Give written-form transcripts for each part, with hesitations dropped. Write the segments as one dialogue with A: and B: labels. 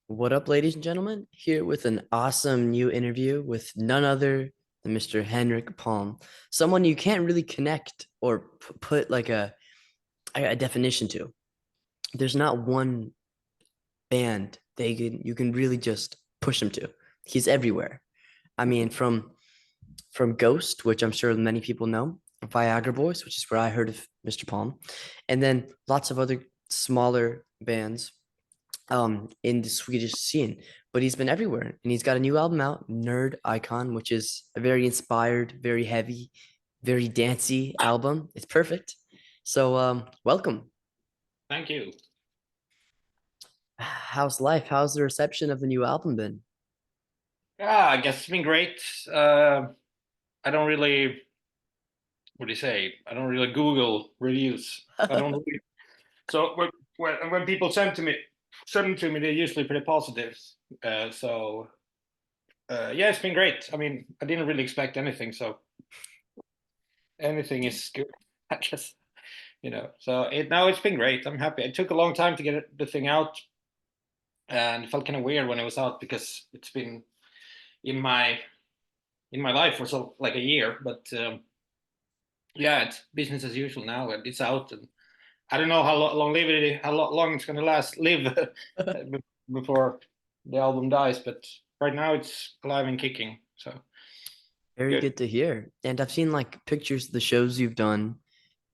A: What up, ladies and gentlemen? Here with an awesome new interview with none other than Mr. Henrik Palm, someone you can't really connect or put like a definition to. There's not one band you can really just push him to. He's everywhere. I mean, from Ghost, which I'm sure many people know, Viagra Boys, which is where I heard of Mr. Palm, and then lots of other smaller bands in the Swedish scene, but he's been everywhere and he's got a new album out, Nerd Icon, which is a very inspired, very heavy, very dancey album. It's perfect. So welcome.
B: Thank you.
A: How's life? How's the reception of the new album been?
B: Yeah, I guess it's been great. I don't really, what do you say? I don't really Google reviews. I don't really. So when people send them to me, they're usually pretty positive. Yeah, it's been great. I mean, I didn't really expect anything, so anything is good, I guess. So it's been great. I'm happy. It took a long time to get the thing out, and it felt kind of weird when it was out because it's been in my in my life for so like a year. But yeah, it's business as usual now, and it's out. And I don't know how long it's going to live before the album dies. But right now it's alive and kicking. So
A: Very
B: good.
A: good to hear. And I've seen like pictures of the shows you've done.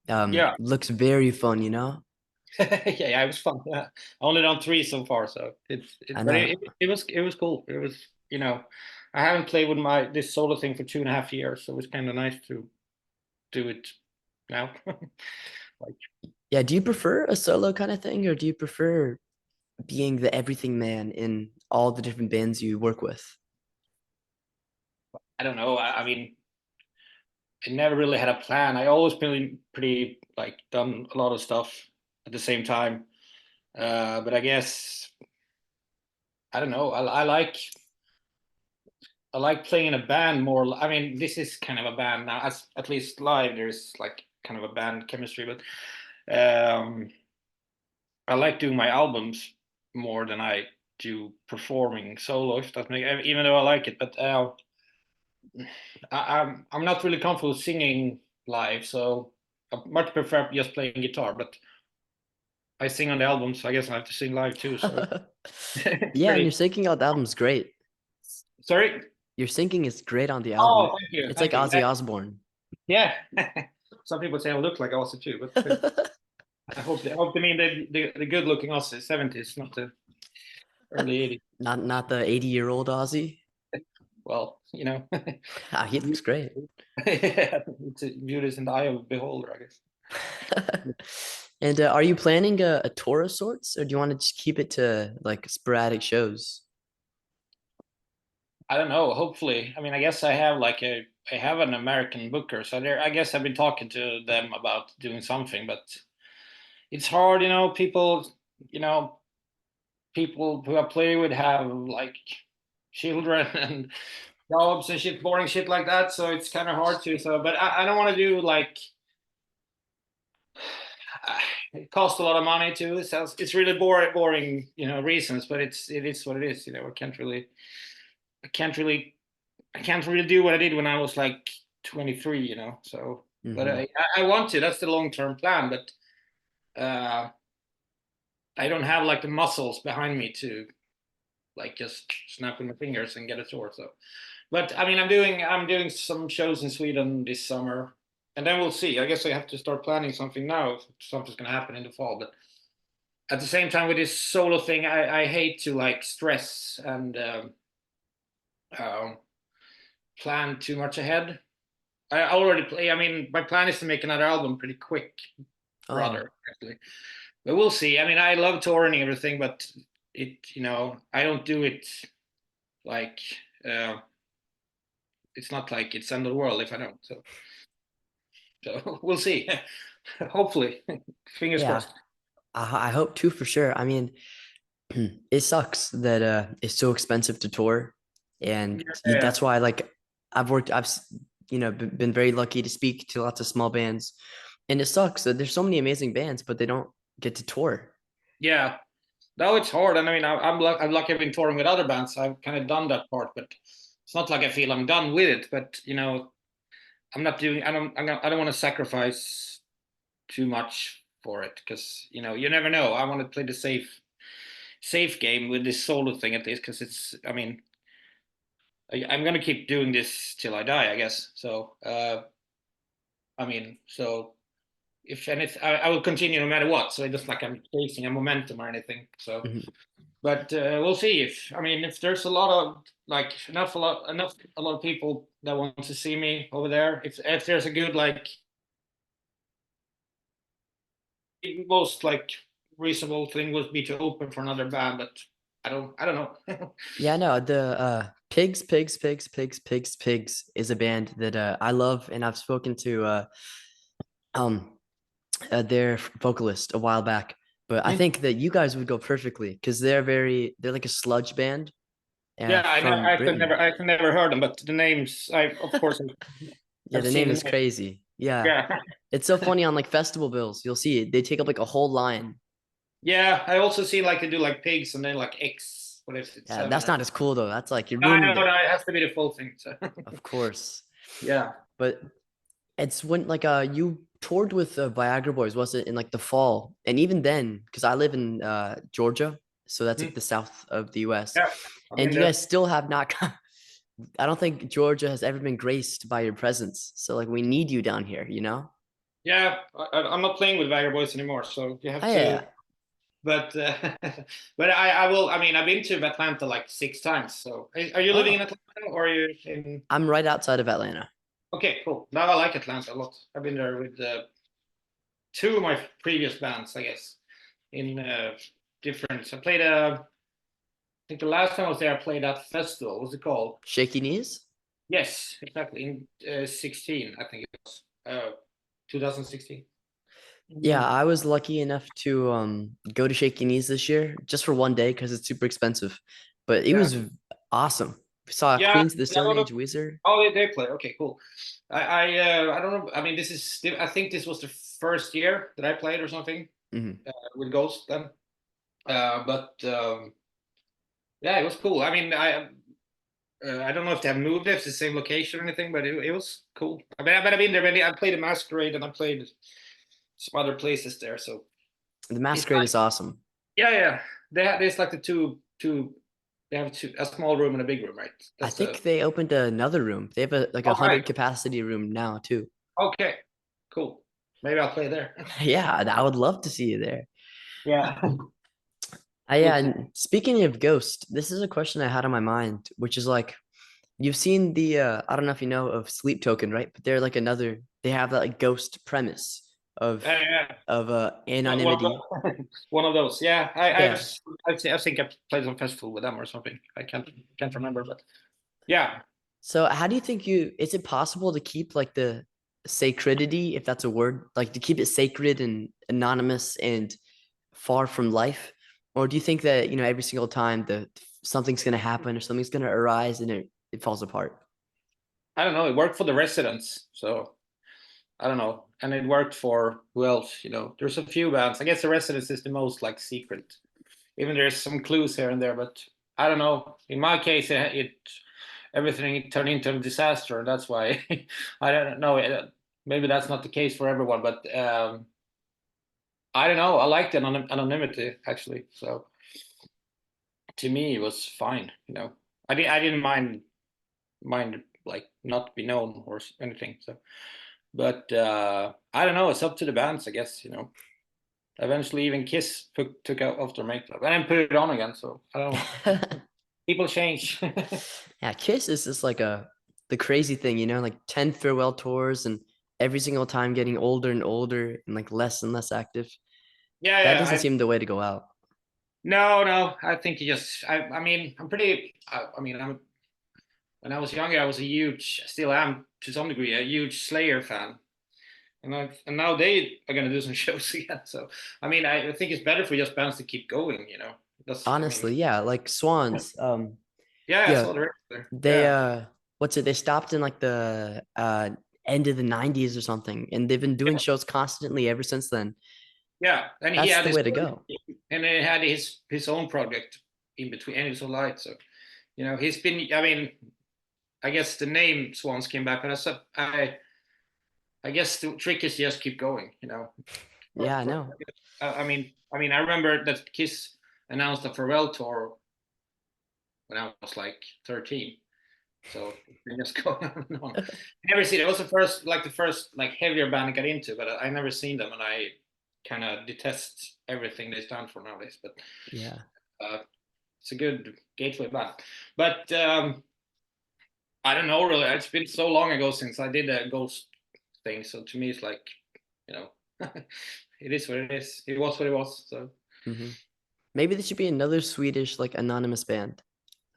B: Yeah,
A: Looks very fun, you know?
B: yeah, it was fun. Yeah. Only done three so far, so
A: I
B: but
A: know.
B: it was cool. It was I haven't played with my this solo thing for 2.5 years, so it was kind of nice to do it now. Like,
A: Yeah, do you prefer a solo kind of thing or do you prefer being the everything man in all the different bands you work with?
B: I don't know. I mean, I never really had a plan. I always been pretty like done a lot of stuff at the same time. But I guess I don't know. I like playing in a band more. I mean, this is kind of a band now. As at least live, there's like kind of a band chemistry. But I like doing my albums more than I do performing solo. If that makes, even though I like it, but I'm not really comfortable singing live, so I much prefer just playing guitar. But I sing on the album, so I guess I have to sing live too. So it's
A: Yeah, and your
B: pretty.
A: syncing on the album's great.
B: Sorry.
A: Your syncing is great on the album.
B: Oh, thank you,
A: It's like
B: thank you.
A: Ozzy Osbourne.
B: Yeah. Some people say I look like Ozzy too, but I hope they mean the good looking Ozzy, 70s, not the early 80s.
A: Not the 80-year-old Ozzy.
B: Well,
A: Ah, he looks great.
B: it's beauty is in the eye of the beholder, I guess.
A: And are you planning a tour of sorts, or do you want to just keep it to like sporadic shows?
B: I don't know. Hopefully, I mean, I guess I have an American booker, so I guess I've been talking to them about doing something, but it's hard, you know, people who I play with have like children and jobs and shit, boring shit like that. So it's kind of hard to. But I don't want to do like it costs a lot of money too. It's really boring, reasons. But it is what it is. I can't really, I can't really do what I did when I was like 23. So, but
A: Hmm.
B: I want to. That's the long term plan. But uh, I don't have like the muscles behind me to like just snapping my fingers and get a tour. So, but I mean, I'm doing some shows in Sweden this summer, and then we'll see. I guess I have to start planning something now if something's gonna happen in the fall. But at the same time, with this solo thing, I hate to like stress and um, plan too much ahead. I already play. I mean, my plan is to make another album pretty quick,
A: Oh,
B: rather actually. But we'll see. I mean, I love touring and everything, but I don't do it like. Uh, it's not like it's end of the world if I don't. So we'll see. Hopefully, fingers
A: yeah.
B: crossed.
A: I hope too for sure. I mean, it sucks that it's so expensive to tour, and
B: Yeah,
A: that's why like been very lucky to speak to lots of small bands, and it sucks that there's so many amazing bands, but they don't get to tour.
B: Yeah. No, it's hard, and I mean, I'm lucky I've been touring with other bands. So I've kind of done that part, but it's not like I feel I'm done with it. But I'm not doing. I don't want to sacrifice too much for it because you never know. I want to play the safe game with this solo thing at least because it's. I mean, I'm gonna keep doing this till I die, I guess. So, I mean, so if anything, I will continue no matter what. So it's just like I'm chasing a momentum or anything. So.
A: Mhm.
B: But we'll see if I mean if there's a lot of like enough a lot of people that want to see me over there. If there's a good like most like reasonable thing would be to open for another band, but I don't know.
A: Yeah, no, the Pigs is a band that I love, and I've spoken to um their vocalist a while back. But I think that you guys would go perfectly because they're like a sludge band
B: Yeah, I know
A: from Britain.
B: I can never heard them, but the names I of course
A: Yeah,
B: I've
A: the name
B: seen the
A: is
B: name.
A: crazy. Yeah.
B: Yeah,
A: It's so funny on like festival bills. You'll see it. They take up like a whole line.
B: yeah. I also see like they do like pigs and then like X. What is it?
A: Yeah,
B: Seven
A: that's
B: or
A: not as cool though. That's like you're
B: I
A: ruining
B: know
A: it.
B: that it has to be the full thing. So
A: Of course.
B: yeah.
A: But it's when like you toured with Viagra Boys, was it in like the fall? And even then, because I live in Georgia, so that's like
B: Hmm.
A: the south of the US.
B: Yeah, I've
A: And
B: been
A: you
B: there.
A: guys still have not I don't think Georgia has ever been graced by your presence. So like we need you down here, you know?
B: Yeah, I'm not playing with Viagra Boys anymore, so you have
A: Oh
B: to.
A: yeah.
B: But but I will. I mean, I've been to Atlanta like 6 times. So are you living in
A: Oh,
B: Atlanta or are you in?
A: I'm right outside of Atlanta.
B: Okay, cool. Now I like Atlanta a lot. I've been there with two of my previous bands, I guess, in different. I played. I think the last time I was there, I played at festival. What's it called?
A: Shaky knees?
B: Yes, exactly. In 16, I think it was. 2016.
A: Yeah,
B: Mm.
A: I was lucky enough to go to Shaky Knees this year just for one day because it's super expensive. But it
B: Yeah,
A: was awesome. We saw
B: yeah.
A: Queens of the
B: Yeah,
A: Stone Age Wizard.
B: oh, they play. Okay, cool. I don't know. I mean, this is. I think this was the first year that I played or something
A: Mhm.
B: with Ghost then. But yeah, it was cool. I mean, I don't know if they have moved it to the same location or anything, but it was cool. I've been there. I played a Masquerade and I played some other places there. So
A: The
B: it's
A: Masquerade
B: nice.
A: is awesome.
B: Yeah, yeah. They have there's like the two. They have a small room and a big room, right?
A: I
B: That's
A: think they opened another room. They have a like a
B: all right.
A: 100 capacity room now too.
B: Okay, cool. Maybe I'll play there.
A: Yeah, I would love to see you there.
B: Yeah.
A: Yeah,
B: We'll see.
A: and speaking of Ghost, this is a question I had on my mind, which is like you've seen the I don't know if you know of Sleep Token, right? But they're like another they have that like ghost premise
B: Yeah.
A: of
B: One of
A: anonymity.
B: one of those. Yeah,
A: Yeah.
B: I think I played some festival with them or something. I can't remember, but yeah.
A: So how do you think is it possible to keep like the sacredity, if that's a word, like to keep it sacred and anonymous and far from life? Or do you think that, every single time something's gonna happen or something's gonna arise and it falls apart?
B: I don't know. It worked for the residents, so I don't know. And it worked for who else? There's a few bands. I guess the residents is the most like secret. Even there's some clues here and there, but I don't know. In my case, it everything turned into a disaster, and that's why I don't know. Maybe that's not the case for everyone, but I don't know. I like the anonymity actually. So to me, it was fine. I didn't mind like not be known or anything. So, but I don't know. It's up to the bands, I guess. Eventually, even Kiss took out off their makeup and then put it on again. So I don't know. People change.
A: Yeah, Kiss is just like the crazy thing, like 10 farewell tours and every single time getting older and older and like less and less active.
B: Yeah,
A: That
B: yeah.
A: doesn't seem the way to go out.
B: No, no. I think you just. I mean, I'm pretty. I mean, when I was younger, I was a huge, still am to some degree, a huge Slayer fan. And now they are gonna do some shows again. So I mean, I think it's better for just bands to keep going. That's. I mean,
A: Honestly, yeah, like Swans.
B: yeah, I
A: Yeah,
B: saw the record there.
A: they
B: Yeah.
A: what's it? They stopped in like the end of the 90s or something, and they've been doing
B: Yeah.
A: shows constantly ever since then.
B: Yeah, and he
A: That's
B: had
A: the
B: his
A: way to go.
B: and he had his own project in between, and it's so light. So he's been. I mean, I guess the name Swans came back, but I guess the trick is just keep going.
A: Yeah, I know.
B: I remember that Kiss announced a farewell tour when I was like 13. So they just go on and on. Never seen it. It was the first like heavier band I got into, but I never seen them, and I kind of detest everything they stand for nowadays. But
A: Yeah.
B: uh, it's a good gateway band. But I don't know really. It's been so long ago since I did a Ghost thing, so to me it's like, you know, it is what it is. It was what it was. So
A: Hmm. Maybe there should be another Swedish like anonymous band.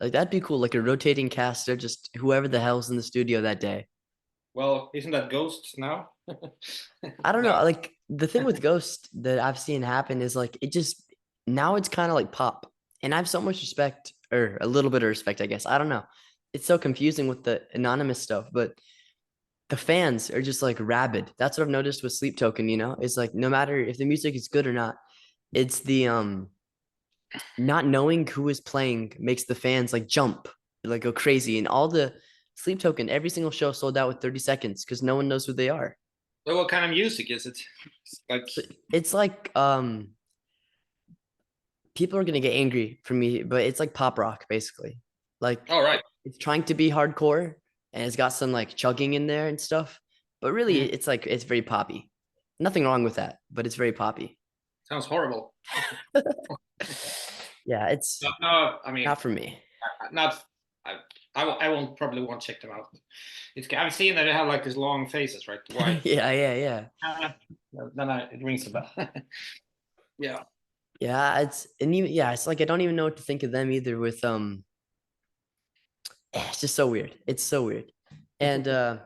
A: Like that'd be cool, like a rotating cast or just whoever the hell's in the studio that day.
B: well, isn't that Ghost now?
A: I don't know.
B: No.
A: Like the thing with Ghost that I've seen happen is like it just now it's kind of like pop. And I have so much respect, or a little bit of respect, I guess. I don't know. It's so confusing with the anonymous stuff, but the fans are just like rabid. That's what I've noticed with Sleep Token, It's like no matter if the music is good or not, it's the not knowing who is playing makes the fans like jump, like go crazy. And all the Sleep Token, every single show sold out with 30 seconds because no one knows who they are.
B: So what kind of music is it? It's like,
A: So it's like people are gonna get angry for me, but it's like pop rock basically. Like
B: all right.
A: it's trying to be hardcore and it's got some like chugging in there and stuff, but really
B: Mm,
A: it's like it's very poppy. Nothing wrong with that, but it's very poppy.
B: sounds horrible.
A: Yeah, it's
B: No, I mean,
A: not for me.
B: not. I won't probably won't check them out. I've seen that they have like these long faces, right? Why?
A: Yeah, yeah, yeah.
B: Then it rings a bell. Yeah.
A: Yeah, and even yeah, it's like I don't even know what to think of them either with it's just so weird. It's so weird. And I'm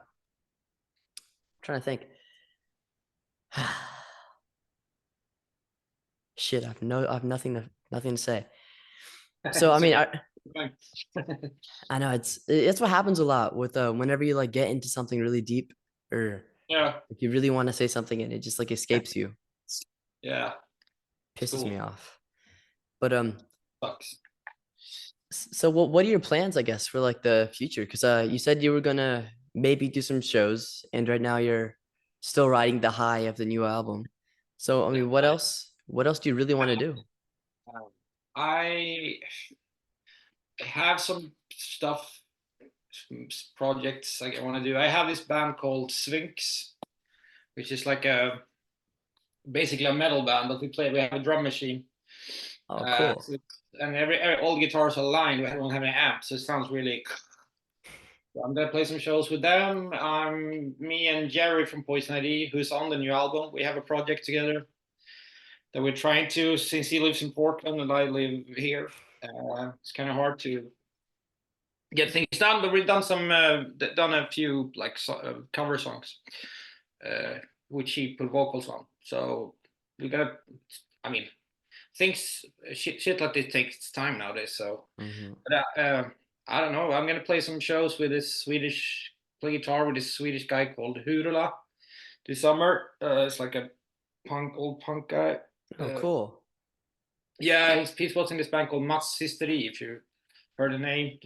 A: trying to think. Shit, I've nothing to say. So I
B: It's
A: mean,
B: okay.
A: I know it's what happens a lot with whenever you like get into something really deep or
B: Yeah.
A: like you really want to say something and it just like escapes you.
B: Yeah.
A: Pisses
B: School
A: me off. But
B: sucks.
A: so what are your plans, I guess, for like the future? Because you said you were gonna maybe do some shows, and right now you're still riding the high of the new album. So I
B: Yeah.
A: mean, what else do you really want to do?
B: I have some stuff, some projects I want to do. I have this band called Sphinx, which is like basically a metal band, but we have a drum machine.
A: Oh, cool.
B: So, and all the guitars are lined. We don't have any amps, so it sounds really. So I'm gonna play some shows with them. Me and Jerry from Poison ID, who's on the new album. We have a project together that we're trying to. Since he lives in Portland and I live here, it's kind of hard to get things done. But we've done a few like cover songs, uh, which he put vocals on. So we gotta. I mean, things shit like this takes time nowadays. So,
A: Hmm.
B: but I don't know. I'm gonna play some shows with this Swedish play guitar with this Swedish guy called Hurula this summer. It's like a old punk guy.
A: Oh,
B: Uh,
A: cool.
B: yeah, he was in this band called Mats Hysteri. If you heard the name,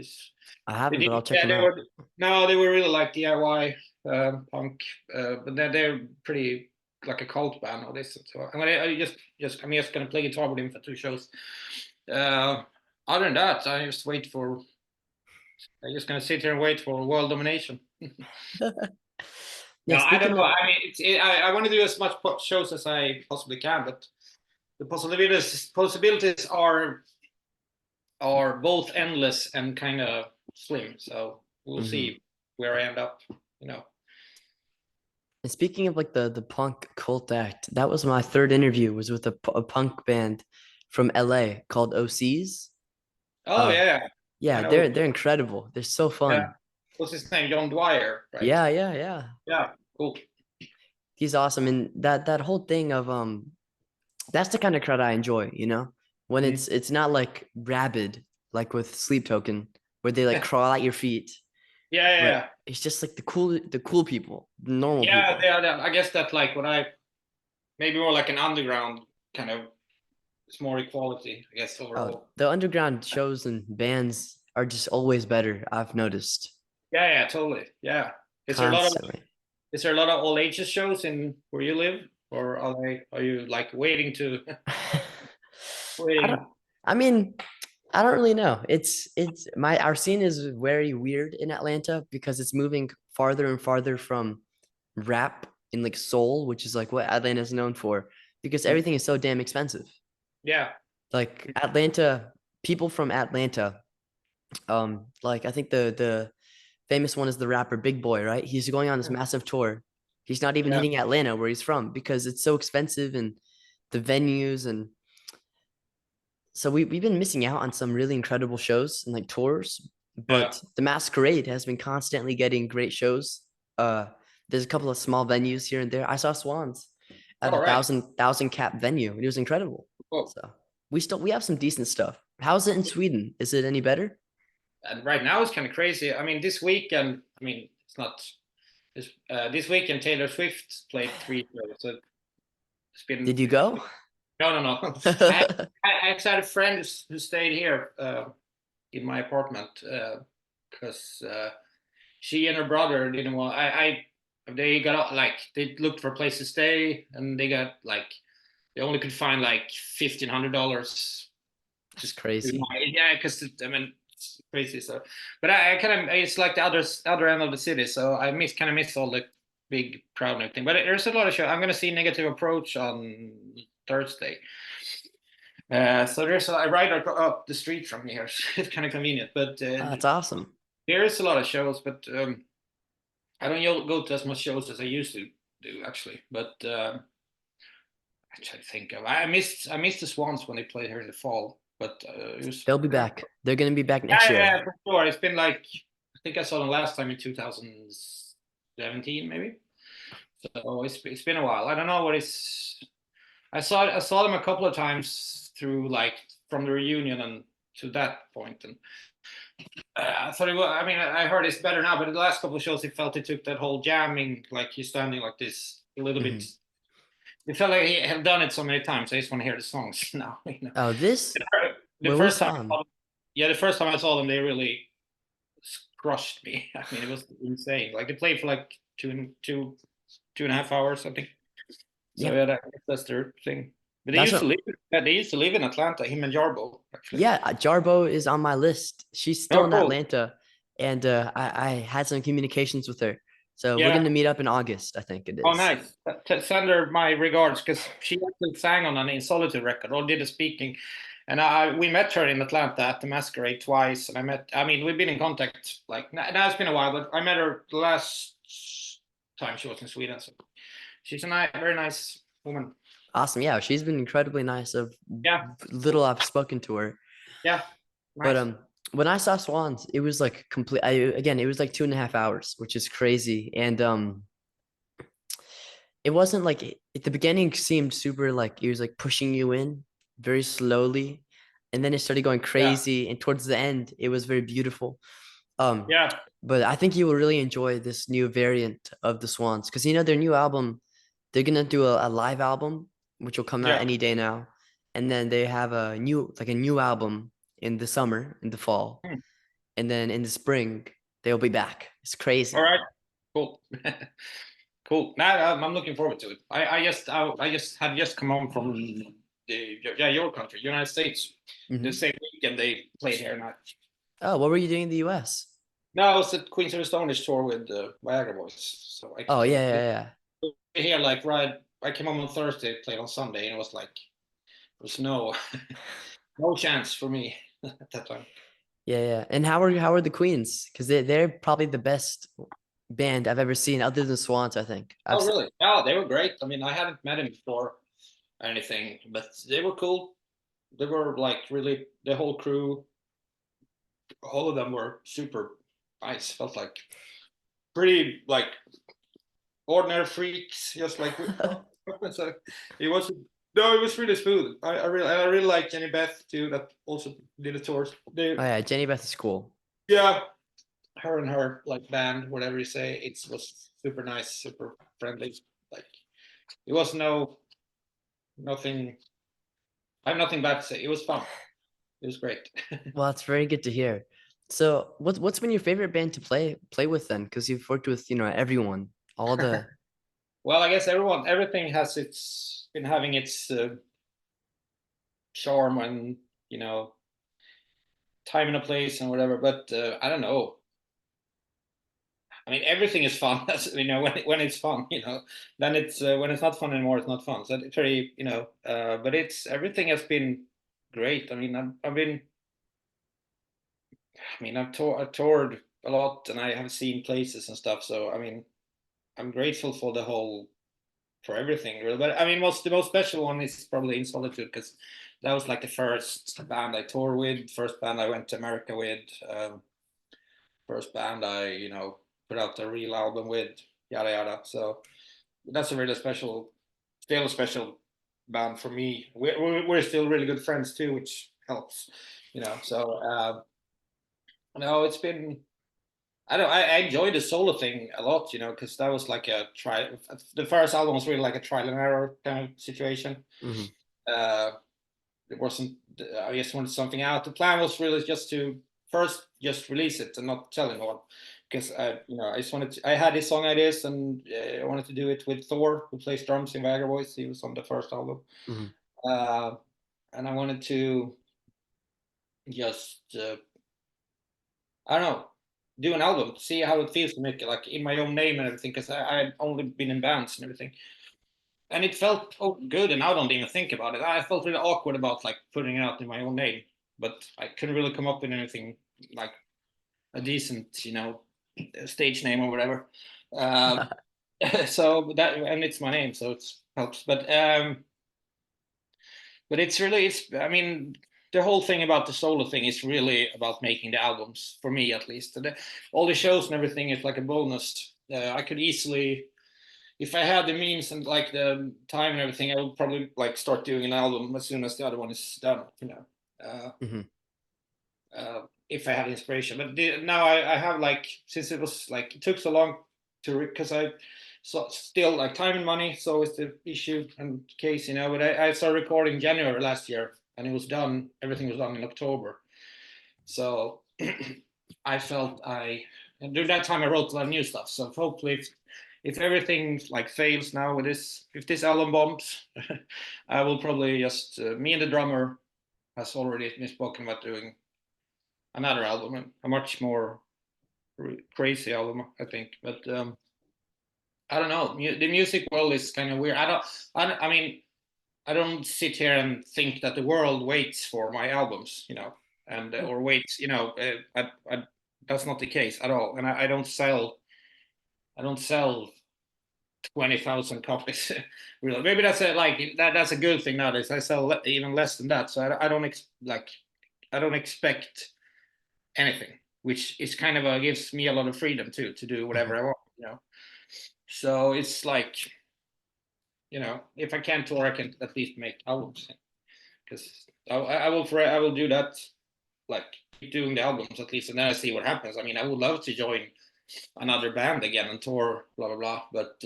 A: I
B: they
A: haven't,
B: did.
A: but I'll check
B: Yeah,
A: them out.
B: they were really like DIY punk, but they're pretty like a cult band or this. So I'm just gonna play guitar with him for 2 shows. Uh, Other than that, I'm just gonna sit here and wait for world domination.
A: Yeah,
B: No, I don't
A: speaking
B: know.
A: of,
B: I mean, I want to do as much shows as I possibly can, but the possibilities are both endless and kind of slim. So we'll
A: mhm.
B: see where I end up. You know.
A: And speaking of like the punk cult act, that was my third interview was with a punk band from LA called OCs.
B: Oh
A: Uh,
B: yeah, I
A: yeah,
B: know.
A: they're incredible. They're so
B: Yeah.
A: fun.
B: What's his name? John Dwyer, right?
A: Yeah, yeah, yeah.
B: Yeah. Cool.
A: He's awesome. And that whole thing of that's the kind of crowd I enjoy, when
B: Mm.
A: it's not like rabid like with Sleep Token where they like
B: Yeah,
A: crawl at your feet,
B: yeah,
A: but
B: yeah.
A: it's just like the cool people, the normal
B: Yeah,
A: people.
B: yeah. I guess that like when I maybe more like an underground kind of. It's more equality, I guess,
A: Oh,
B: overall.
A: the underground shows and bands are just always better, I've noticed.
B: Yeah, yeah, totally. Yeah. Is there a lot of
A: Constantly.
B: is there a lot of all ages shows in where you live, or are you like waiting to
A: I don't
B: waiting?
A: I mean, I don't really know. It's my our scene is very weird in Atlanta because it's moving farther and farther from rap and like soul, which is like what Atlanta is known for, because everything is so damn expensive.
B: Yeah,
A: Like Atlanta, people from Atlanta, like I think the famous one is the rapper Big Boy, right? He's going on this massive tour. He's not even
B: yeah.
A: hitting Atlanta where he's from because it's so expensive and the venues and so we've been missing out on some really incredible shows and like tours,
B: Yeah.
A: but the Masquerade has been constantly getting great shows. Uh, there's a couple of small venues here and there. I saw Swans at a
B: All right.
A: thousand cap venue. It was incredible.
B: Cool.
A: So we have some decent stuff. How's it in Sweden? Is it any better?
B: And right now it's kind of crazy. I mean, this weekend. I mean, it's not this weekend. Taylor Swift played 3 shows. So it's been
A: Did you go?
B: no, no, no. I I actually had a friend who stayed here in my apartment because she and her brother didn't want. They got like they looked for a place to stay and they got like they only could find like $1,500
A: That's
B: just
A: crazy.
B: yeah, because I mean it's crazy. So, but I kind of it's like the other end of the city, so I miss all the big crowd and everything. But there's a lot of show. I'm gonna see Negative Approach on Thursday. So there's I ride up the street from here. It's kind of convenient, but
A: Oh, that's awesome.
B: there is a lot of shows. But I don't go to as much shows as I used to do actually. But I try to think of I missed the Swans when they played here in the fall. But it was
A: They'll be
B: great.
A: back. They're gonna be back next
B: Yeah,
A: year.
B: yeah, for sure. It's been like I think I saw them last time in 2017, maybe. So it's been a while. I don't know what it's. I saw them a couple of times through like from the reunion and to that point, and I thought it was. I mean, I heard it's better now, but the last couple of shows, it felt it took that whole jamming, like he's standing like this a little bit.
A: Mhm.
B: It felt like he had done it so many times. I just want to hear the songs now.
A: Oh, this
B: The
A: when we
B: first time,
A: saw him.
B: yeah, the first time I saw them, they really crushed me. I mean, it was insane. Like they played for like 2.5 hours, I think. So
A: Yeah,
B: yeah, that's their thing. But
A: that's what.
B: they used to live in Atlanta. Him and Jarbo, actually.
A: Yeah, Jarbo is on my list. She's still
B: Oh,
A: in
B: cool.
A: Atlanta, and I had some communications with her. So we're
B: Yeah.
A: gonna meet up in August, I think it
B: Oh,
A: is.
B: nice. Send her my regards because she actually sang on an In Solitude record or did the speaking. And we met her in Atlanta at the Masquerade twice. And I mean, we've been in contact like now it's been a while, but I met her the last time she was in Sweden. So she's a very nice woman.
A: Awesome. Yeah, she's been incredibly nice. Of
B: Yeah.
A: little I've spoken to her,
B: Yeah.
A: but
B: Nice.
A: when I saw Swans, it was like complete. Again, it was like 2.5 hours, which is crazy, and it wasn't like at the beginning seemed super like it was like pushing you in very slowly, and then it started going
B: Yeah.
A: crazy, and towards the end, it was very beautiful. Um,
B: Yeah.
A: but I think you will really enjoy this new variant of the Swans because their new album, they're gonna do a live album which will come out
B: Yeah.
A: any day now, and then they have a new album in the summer, in the fall,
B: Hmm.
A: and then in the spring they'll be back. It's
B: All
A: crazy.
B: right. Cool. Cool. Now I'm looking forward to it. I just had just come home from your country, United States. The
A: Hmm.
B: same weekend they played here. And
A: Oh, what were you doing in the U.S.?
B: no, I was at Queens of the Stone Age tour with Viagra Boys. So
A: Oh yeah, yeah, yeah.
B: here like right. I came home on Thursday, played on Sunday, and it was like there was no no chance for me at that time.
A: Yeah, yeah. And how are the Queens? Because they're probably the best band I've ever seen, other than Swans. I think
B: Oh really? Yeah, they were great. I mean, I hadn't met him before or anything, but they were cool. They were like really the whole crew. All of them were super nice. Felt like pretty like ordinary freaks, just like we are. So it was no, it was really smooth. I really like Jenny Beth too, that also did the tours. They
A: Oh yeah, Jenny Beth is cool.
B: yeah, her and her like band, whatever you say, it was super nice, super friendly. Like it was no. nothing. I have nothing bad to say. It was fun. It was great.
A: Well, that's very good to hear. So, what's been your favorite band to play with then? Because you've worked with, everyone, all the.
B: Well, I guess everything has its been having its charm and you know time and a place and whatever. But I don't know. I mean, everything is fun. That's when it's fun, then it's when it's not fun anymore, it's not fun. So it's very but it's everything has been great. I mean, I've been. I mean, I've toured a lot and I have seen places and stuff. So I mean, I'm grateful for the whole for everything really. But I mean, the most special one is probably In Solitude because that was like the first band I toured with, first band I went to America with, first band I put out a real album with, yada yada. So that's a really special, still a special band for me. We're still really good friends too, which helps, So no, it's been. I don't. I enjoy the solo thing a lot, because that was like a try. The first album was really like a trial and error kind of situation.
A: Mhm.
B: Uh, it wasn't. I just wanted something out. The plan was really just to first just release it and not tell anyone, because I just wanted. I had these song ideas and I wanted to do it with Thor, who plays drums in Viagra Boys. He was on the first album,
A: Mhm.
B: uh, and I wanted to just I don't know, do an album, see how it feels to make it like in my own name and everything, because I'd only been in bands and everything. And it felt good, and I don't even think about it. I felt really awkward about like putting it out in my own name, but I couldn't really come up with anything like a decent, stage name or whatever. Um, so that, and it's my name, so it helps. But it's really, I mean, the whole thing about the solo thing is really about making the albums for me at least. All the shows and everything is like a bonus. I could easily, if I had the means and like the time and everything, I would probably like start doing an album as soon as the other one is done. Uh,
A: Mhm.
B: if I had inspiration. But now I have like since it was like it took so long to because I so still like time and money is always the issue and case, But I started recording January last year and it was done. Everything was done in October. So I felt and during that time I wrote a lot of new stuff. So hopefully if everything like fails now with this, if this album bombs, I will probably just me and the drummer has already been spoken about doing another album, a much more crazy album, I think. But I don't know. The music world is kind of weird. I mean, I don't sit here and think that the world waits for my albums, and or waits. That's not the case at all. And I don't sell. I don't sell 20,000 copies. Really, maybe that's that's a good thing nowadays. I sell even less than that, so I don't I don't expect anything, which is kind of gives me a lot of freedom too to do whatever
A: Mhm.
B: I want. So it's like, if I can tour, I can at least make albums because I will do that, like keep doing the albums at least, and then I see what happens. I mean, I would love to join another band again and tour, blah blah blah. But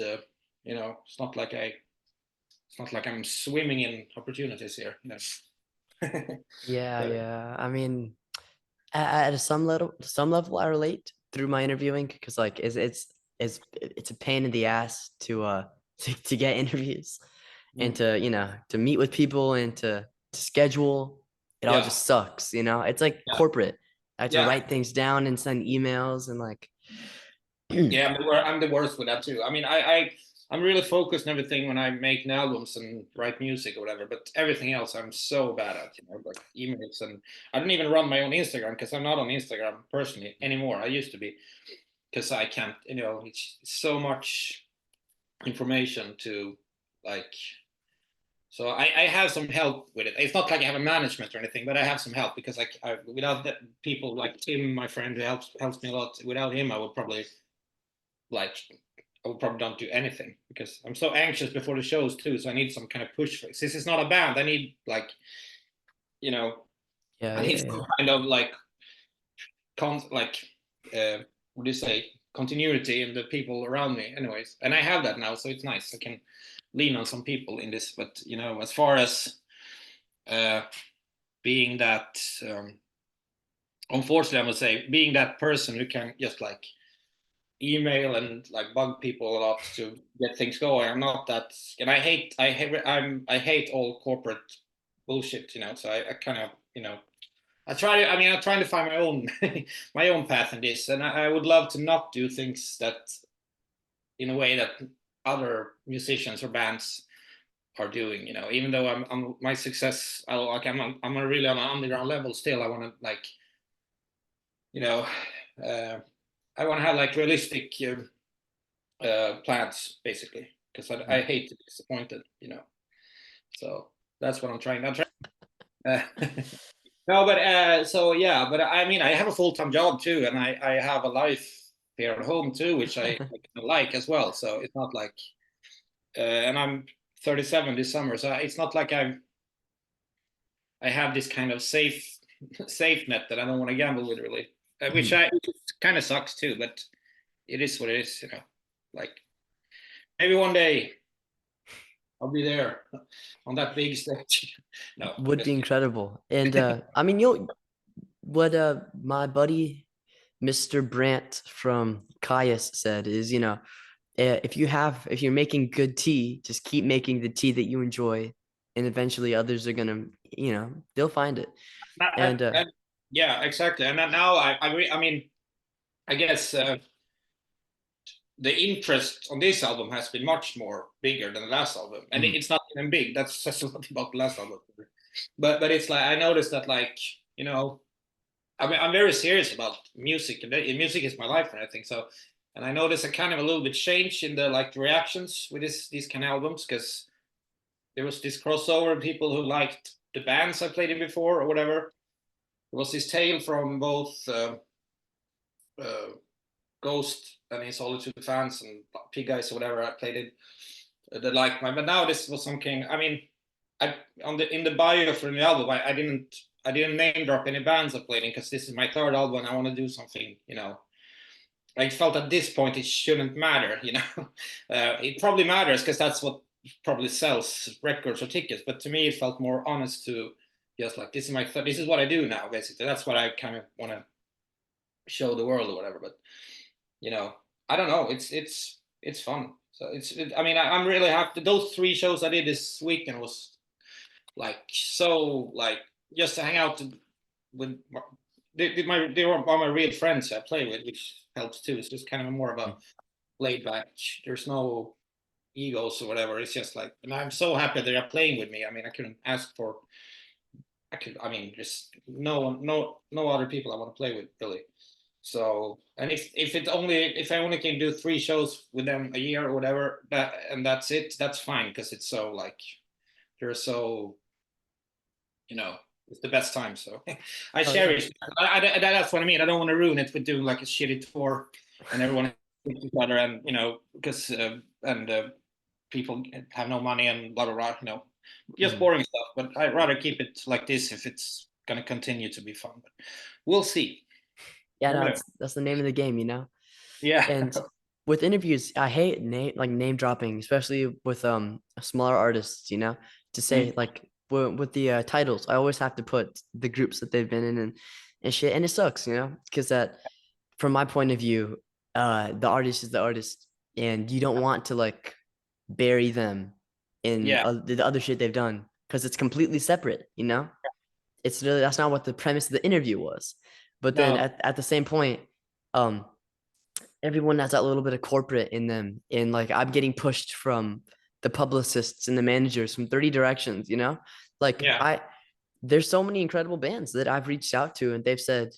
B: it's not like I'm swimming in opportunities here.
A: Yeah,
B: But
A: yeah. I mean, at some level, I relate through my interviewing because like it's a pain in the ass to to get interviews and
B: mm,
A: to meet with people and to schedule. It all
B: yeah,
A: just sucks. It's like
B: yeah,
A: corporate. I have to
B: yeah.
A: write things down and send emails and like.
B: Yeah, I'm the worst with that too. I mean, I'm really focused on everything when I'm making albums and write music or whatever. But everything else, I'm so bad at. Like emails, and I don't even run my own Instagram because I'm not on Instagram personally anymore. I used to be because I can't. It's so much information to like. So I have some help with it. It's not like I have a management or anything, but I have some help because without that, people like Tim, my friend, who helps me a lot. Without him, I would probably like I would probably don't do anything because I'm so anxious before the shows too. So I need some kind of push for it. Since it's not a band, I need like you know
A: Yeah,
B: I need
A: yeah,
B: some
A: yeah.
B: kind of like like what do you say continuity in the people around me. Anyways, and I have that now, so it's nice. I can lean on some people in this. But as far as being that, unfortunately, I would say being that person who can just like email and like bug people a lot to get things going. I'm not that, and I hate all corporate bullshit. So I kind of I'm trying to find my own my own path in this, and I would love to not do things that in a way that other musicians or bands are doing. Even though I'm my success, I'm a really on an underground level still. I want to like, you know, uh, I want to have like realistic plans basically, because I hate to be disappointed. So that's what I'm trying. Uh, no, but so yeah, but I mean, I have a full-time job too, and I have a life here at home too, which I like as well. So it's not like, and I'm 37 this summer, so it's not like I have this kind of safe net that I don't want to gamble with really, which kind of sucks too. But it is what it is. Like maybe one day I'll be there on that big stage. No,
A: Would be incredible. And I mean, what my buddy Mr. Brandt from Caius said is, if you're making good tea, just keep making the tea that you enjoy, and eventually others are gonna, they'll find it. And
B: yeah, exactly. And now I mean, I guess the interest on this album has been much more bigger than the last album, and it's not even big. That says a lot about the last album. But it's like I noticed that like I mean I'm very serious about music, and music is my life and everything. So, and I noticed a kind of a little bit change in the like reactions with these kind of albums, because there was this crossover, people who liked the bands I played in before or whatever. There was this tale from both uh, Ghost and his Solitude fans and Pig Guys or whatever I played in that like my. But now this was something. I mean, in the bio for the album, I didn't name drop any bands I played in, because this is my third album. And I want to do something. I felt at this point it shouldn't matter. It probably matters because that's what probably sells records or tickets. But to me, it felt more honest to just like this is what I do now. Basically, that's what I kind of want to show the world or whatever. But I don't know. It's fun. So I mean, I'm really happy. Those 3 shows I did this weekend was like so like just to hang out with they were my real friends I play with, which helps too. It's just kind of more of a laid back. There's no egos or whatever. It's just like, and I'm so happy they're playing with me. I mean, I couldn't ask for. I mean, just no other people I want to play with really. So, and if I only can do 3 shows with them a year or whatever, and that's it, that's fine, because it's so like they're so it's the best time. So I
A: oh yeah,
B: cherish. That's what I mean. I don't want to ruin it with doing like a shitty tour and everyone hates each other, and because and people have no money and blah blah blah. Just boring stuff. But I'd rather keep it like this if it's gonna continue to be fun. But we'll see.
A: yeah,
B: Never
A: no,
B: know.
A: that's the name of the game.
B: Yeah.
A: And with interviews, I hate name dropping, especially with smaller artists, to say
B: Mm.
A: like with the titles, I always have to put the groups that they've been in and shit, and it sucks, because that from my point of view, the artist is the artist, and you don't want to like bury them in
B: Yeah.
A: the other shit they've done because it's completely separate. It's really that's not what the premise of the interview was. But then
B: No.
A: at the same point, um, everyone has that little bit of corporate in them, and like I'm getting pushed from the publicists and the managers from 30 directions. Like
B: Yeah.
A: there's so many incredible bands that I've reached out to, and they've said,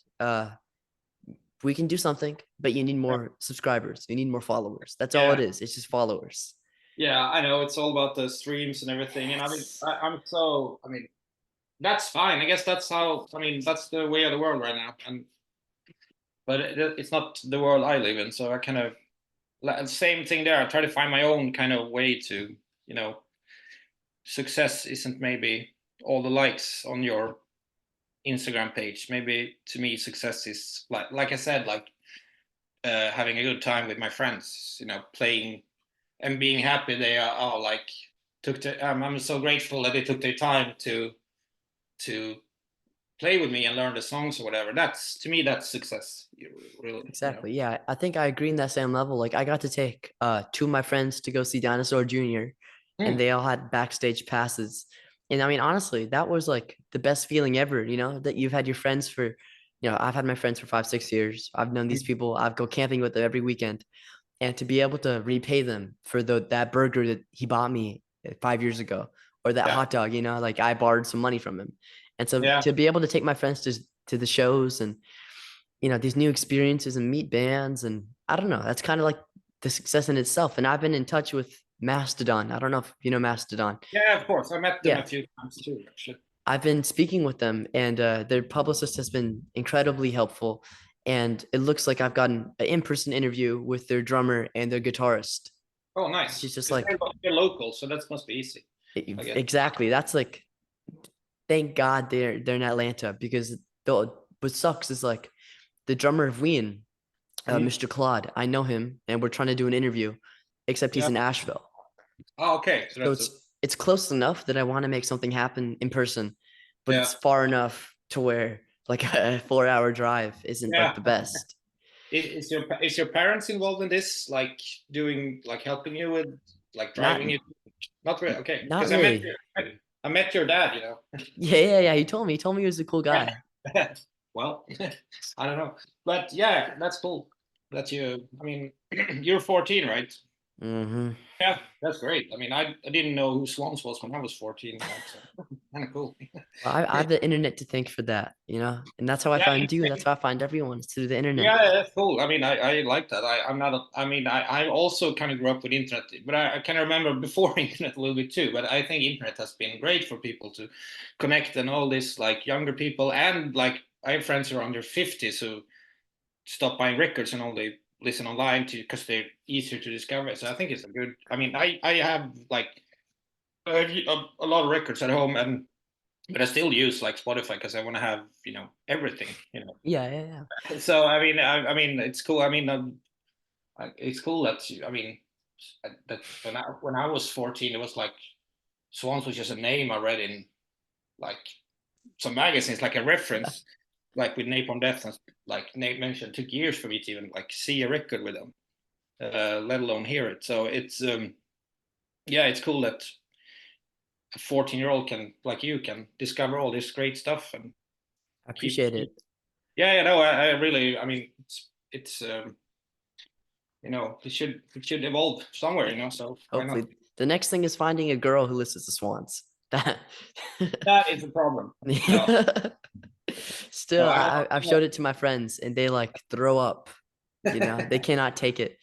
A: we can do something, but you need more subscribers, you need more followers. That's all it
B: Yeah.
A: is. It's just followers.
B: Yeah. I know it's all about the streams and everything, and I mean, I'm so. I mean, that's fine. I guess that's how. I mean, that's the way of the world right now, and but it's not the world I live in. So I kind of same thing there. I try to find my own kind of way to, success isn't maybe all the likes on your Instagram page. Maybe to me, success is like I said, like having a good time with my friends. Playing and being happy they are like took the I'm so grateful that they took their time to play with me and learn the songs or whatever. That's to me that's success. Really, you know.
A: Exactly. Yeah, I think I agree in that same level. Like I got to take two of my friends to go see Dinosaur Jr. and
B: Hmm.
A: they all had backstage passes. And I mean, honestly, that was like the best feeling ever, you know, that you've had your friends for, I've had my friends for 5, 6 years. I've known these people. I've go camping with them every weekend. And to be able to repay them for that burger that he bought me 5 years ago, or that
B: Yeah,
A: hot dog, like I borrowed some money from him. And so
B: yeah,
A: to be able to take my friends to the shows and these new experiences and meet bands, and I don't know, that's kind of like the success in itself. And I've been in touch with Mastodon. I don't know if you know Mastodon.
B: yeah. Of course, I met them
A: Yeah,
B: a few times too. Actually.
A: I've been speaking with them, and their publicist has been incredibly helpful. And it looks like I've gotten an in-person interview with their drummer and their guitarist,
B: Oh,
A: which
B: nice.
A: is just
B: Because
A: like
B: they're local, so that must be easy, I guess.
A: exactly. That's like, thank God they're in Atlanta, because what sucks is like the drummer of Ween,
B: Mhm.
A: Mr. Claude. I know him, and we're trying to do an interview, except he's
B: Yeah.
A: in Asheville.
B: Oh, okay. So
A: So
B: that's a
A: it's close enough that I want to make something happen in person, but
B: yeah,
A: it's far enough to where like a 4 hour drive isn't like
B: yeah.
A: the best.
B: Is your parents involved in this? Like doing like helping you with like
A: Not
B: driving you? Not really. Okay,
A: not
B: because
A: really.
B: I met your dad. You know.
A: Yeah. He told me he was a cool guy.
B: Well, I don't know, but yeah, that's cool. That you. I mean, you're 14, right?
A: Hmm.
B: Yeah, that's great. I mean, I didn't know who Swans was when I was 14. You know, so kind of cool.
A: Well, I have the internet to thank for that, and that's how I
B: Yeah,
A: find you. That's how I find everyone, is through the internet.
B: yeah, that's cool. I mean, I like that. I'm not. I mean, I also kind of grew up with internet, but I kind of remember before internet a little bit too. But I think internet has been great for people to connect and all this, like younger people, and like I have friends who are under 50s who stop buying records and only listen online to because they're easier to discover. So I think it's a good. I mean, I have like a lot of records at home, and but I still use like Spotify because I want to have everything.
A: Yeah.
B: So I mean, it's cool. I mean, it's cool that I mean that when I was 14, it was like Swans was just a name I read in like some magazines, like a reference, like with Napalm Death, and like Nate mentioned, it took years for me to even like see a record with them, let alone hear it. So it's yeah, it's cool that a 14-year-old can like you can discover all this great stuff and
A: I
B: keep.
A: appreciate it.
B: Yeah, no, I really, I mean, it's it should evolve somewhere, so why not?
A: Hopefully, the next thing is finding a girl who listens to Swans. That.
B: That is a problem. No, no,
A: Still, I've showed it to my friends, and they like throw up. They cannot take it.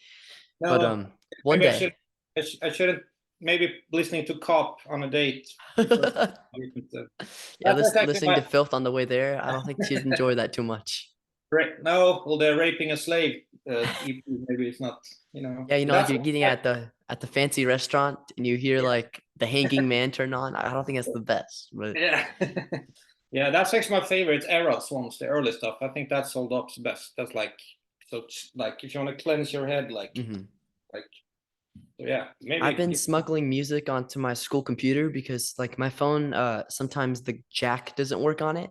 A: But
B: no.
A: one
B: Maybe
A: day.
B: I shouldn't. Maybe listening to Cop on a date before.
A: Yeah,
B: That's actually
A: listening to
B: my
A: Filth on the way there, I don't think she'd enjoy that too much.
B: no. Well, they're raping a slave. EP, maybe it's not.
A: Yeah, like
B: That's
A: you're eating at the fancy restaurant and you hear like the hanging man turn on. I don't think that's the best, but
B: yeah. Yeah, that's actually my favorite era songs, the early stuff. I think that's sold up the best. That's like so like if you want to cleanse your head,
A: mhm.
B: like so yeah,
A: I've
B: maybe
A: been smuggling music onto my school computer because like my phone, sometimes the jack doesn't work on it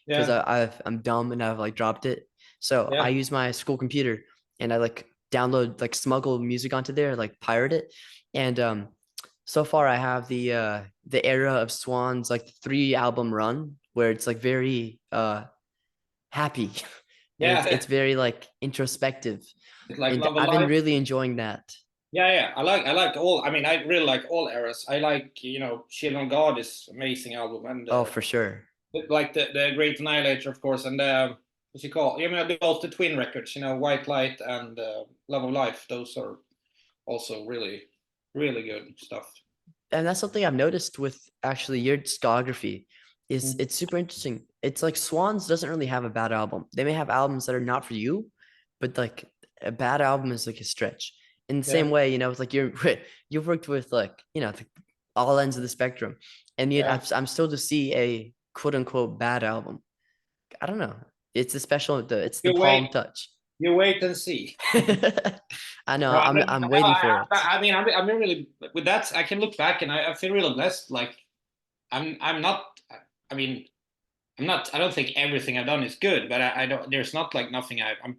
A: because
B: yeah,
A: I'm dumb and I've like dropped it. So
B: yeah,
A: I use my school computer and I like download like smuggle music onto there, like pirate it. And so far I have the era of Swans like 3 album run where it's like very happy and it's
B: yeah.
A: very like introspective.
B: It's like
A: And
B: Love
A: I've been
B: Alive.
A: really enjoying that.
B: Yeah, yeah. I like all. I mean, I really like all eras. I like Children of God is amazing album, and
A: Oh, for sure.
B: like the Great Annihilator, of course, and what's it called? I mean, both the twin records, White Light and Love of Life. Those are also really, really good stuff.
A: And that's something I've noticed with actually your discography is
B: Mm.
A: it's super interesting. It's like Swans doesn't really have a bad album. They may have albums that are not for you, but like a bad album is like a stretch. In the
B: Yeah,
A: same way, it's like you've worked with like, all ends of the spectrum. And yet
B: yeah.
A: I'm still to see a quote unquote bad album. I don't know. It's the
B: You
A: Palm
B: wait.
A: touch.
B: You wait and see.
A: I know.
B: No, I
A: I'm waiting for it.
B: mean, I'm really with that. I can look back and I feel really blessed. Like I'm not. I mean, I'm not. I don't think everything I've done is good, but I don't. There's not like nothing I'm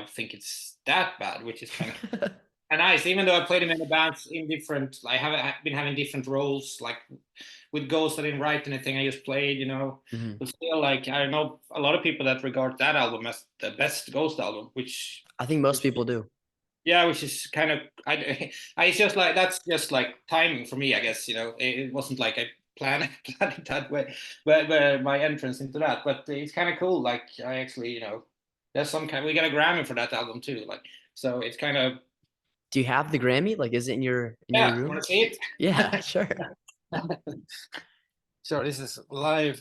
B: think it's that bad, which is kind of and nice. Even though I played in many bands in different, like I've been having different roles. Like with Ghost, I didn't write anything. I just played,
A: Mhm.
B: But still, like I know a lot of people that regard that album as the best Ghost album, which
A: I think most people do.
B: yeah, which is kind of I it's just like that's just like timing for me, I guess. It wasn't like I planned planned it that way, but my entrance into that. But it's kind of cool. Like I actually, there's some kind. We got a Grammy for that album too. Like so, it's kind of
A: Do you have the Grammy? Like, is it in your
B: yeah. Want
A: room?
B: to see it?
A: Yeah, sure.
B: Sure, this is live.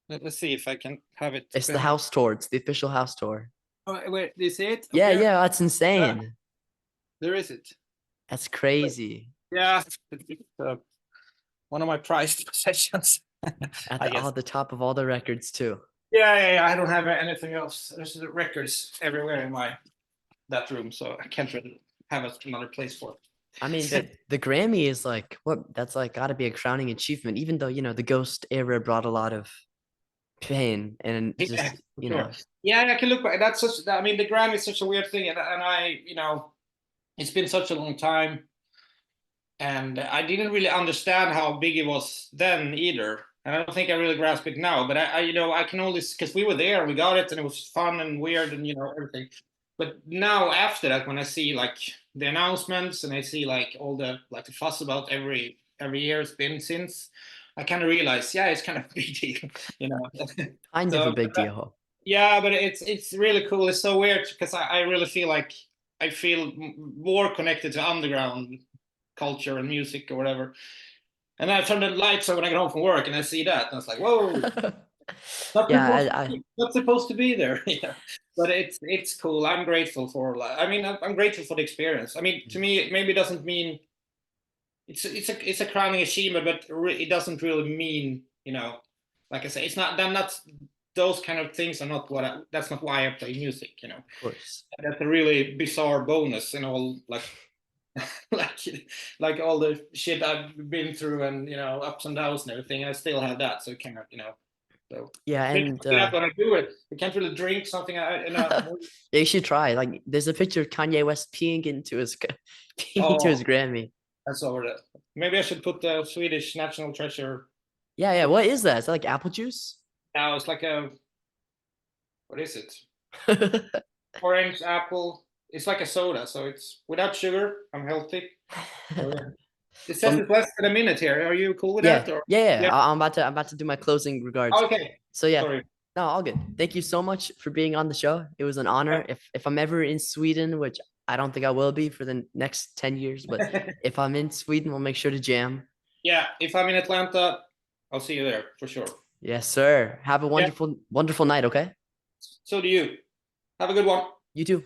B: Let's see if I can have it
A: It's the
B: behind.
A: house tour. It's the official house tour.
B: Oh, wait, do you see it up
A: Yeah,
B: here?
A: yeah, that's
B: Yeah,
A: insane.
B: there is it.
A: That's crazy.
B: Yeah, it's, one of my prized possessions,
A: At
B: I
A: the
B: guess.
A: the top of all the records too.
B: Yeah. I don't have anything else. There's records everywhere in my that room, so I can't really have another place for
A: I mean,
B: it.
A: the Grammy is like what that's like got to be a crowning achievement, even though, the Ghost era brought a lot of pain and
B: Yeah,
A: just,
B: for sure. Yeah, I can look back. That's such. I mean, the Grammy is such a weird thing, and I, it's been such a long time, and I didn't really understand how big it was then either. And I don't think I really grasp it now. But I can only because we were there, we got it, and it was fun and weird, and everything. But now after that, when I see like the announcements and I see like all the like the fuss about every year it's been since, I kind of realize, yeah, it's kind of a big deal, you know.
A: kind of a
B: So
A: big deal.
B: yeah, but it's really cool. It's so weird because I really feel like I feel more connected to underground culture and music or whatever. And then I turn the lights on when I get home from work and I see that, and I was like, "Whoa,
A: Yeah, I
B: not supposed to be there." Yeah, but it's cool. I'm grateful for. I mean, I'm grateful for the experience. I mean, to me, it maybe doesn't mean it's a crowning achievement, but it doesn't really mean like I say, it's not. Then that's those kind of things are not that's not why I play music.
A: of course.
B: That's a really bizarre bonus in all like like like all the shit I've been through and ups and downs and everything. I still have that, so it kind of so
A: Yeah,
B: maybe
A: and
B: that's when I do it. I can't really drink something.
A: yeah, you should try. Like, there's a picture of Kanye West peeing into his peeing into his
B: Oh,
A: Grammy.
B: that's over that. Maybe I should put the Swedish national treasure.
A: Yeah, yeah. What is that? Is that like apple juice?
B: Now it's like a what is it? Orange apple. It's like a soda, so it's without sugar. I'm healthy. So, yeah. It says
A: Well,
B: it's less than a minute here. Are you cool with
A: yeah,
B: that? Or
A: yeah, yeah.
B: yeah.
A: I'm about to do my closing regards.
B: Okay.
A: So yeah,
B: Sorry.
A: no, all good. Thank you so much for being on the show. It was an honor. If I'm ever in Sweden, which I don't think I will be for the next 10 years, but if I'm in Sweden, we'll make sure to jam.
B: Yeah. If I'm in Atlanta, I'll see you there for sure.
A: Yes, sir. Have a
B: Yeah.
A: wonderful, wonderful night, okay?
B: So do you. Have a good one.
A: You too.